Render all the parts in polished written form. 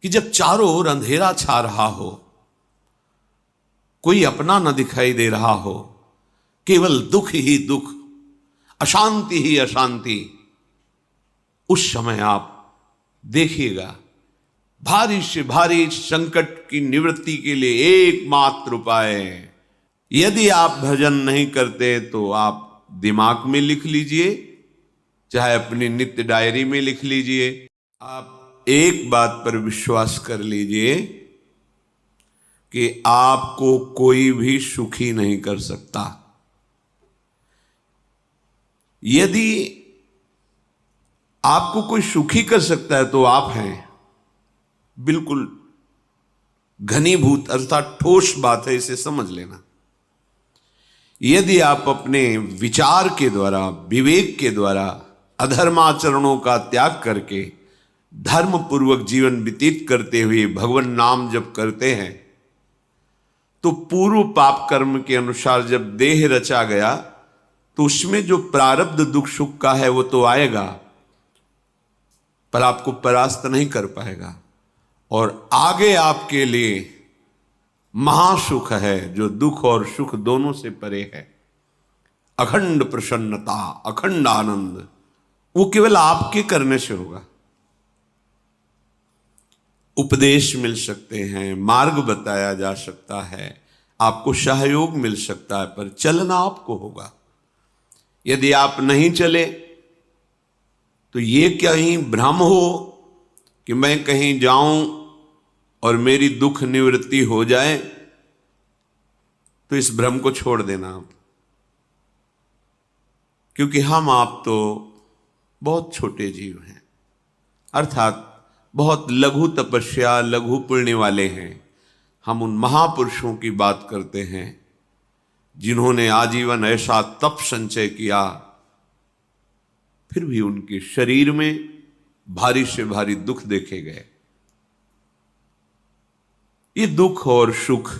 कि जब चारों ओर अंधेरा छा रहा हो, कोई अपना न दिखाई दे रहा हो, केवल दुख ही दुख, अशांति ही अशांति, उस समय आप देखिएगा भारी से भारी संकट की निवृत्ति के लिए एकमात्र उपाय है। यदि आप भजन नहीं करते तो आप दिमाग में लिख लीजिए, चाहे अपनी नित्य डायरी में लिख लीजिए। आप एक बात पर विश्वास कर लीजिए कि आपको कोई भी सुखी नहीं कर सकता। यदि आपको कोई सुखी कर सकता है तो आप हैं। बिल्कुल घनीभूत अर्थात ठोस बात है, इसे समझ लेना। यदि आप अपने विचार के द्वारा, विवेक के द्वारा अधर्माचरणों का त्याग करके धर्म पूर्वक जीवन व्यतीत करते हुए भगवान नाम जप करते हैं, तो पूर्व पाप कर्म के अनुसार जब देह रचा गया तो उसमें जो प्रारब्ध दुख सुख का है वो तो आएगा, पर आपको परास्त नहीं कर पाएगा। और आगे आपके लिए महासुख है जो दुख और सुख दोनों से परे है। अखंड प्रसन्नता, अखंड आनंद, वो केवल आपके करने से होगा। उपदेश मिल सकते हैं, मार्ग बताया जा सकता है, आपको सहयोग मिल सकता है, पर चलना आपको होगा। यदि आप नहीं चले तो ये कहीं भ्रम हो कि मैं कहीं जाऊं और मेरी दुख निवृत्ति हो जाए, तो इस भ्रम को छोड़ देना आप। क्योंकि हम आप तो बहुत छोटे जीव हैं, अर्थात बहुत लघु तपस्या, लघु पुण्य वाले हैं। हम उन महापुरुषों की बात करते हैं जिन्होंने आजीवन ऐसा तप संचय किया, फिर भी उनके शरीर में भारी से भारी दुख देखे गए। ये दुख और सुख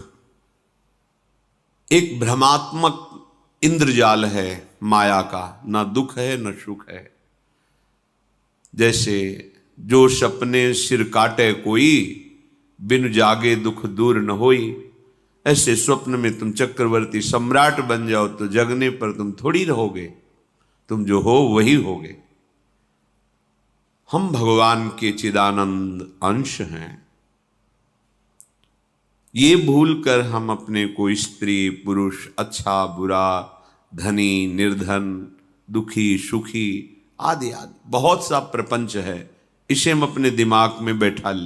एक भ्रमात्मक इंद्रजाल है माया का, ना दुख है न सुख है। जैसे जो सपने सिर काटे कोई, बिन जागे दुख दूर न होई। ऐसे स्वप्न में तुम चक्रवर्ती सम्राट बन जाओ तो जगने पर तुम थोड़ी रहोगे, तुम जो हो वही होगे। हम भगवान के चिदानंद अंश हैं। ये भूल कर हम अपने को स्त्री पुरुष, अच्छा बुरा, धनी निर्धन, दुखी सुखी आदि आदि बहुत सा प्रपंच है, इसे हम अपने दिमाग में बैठा ले।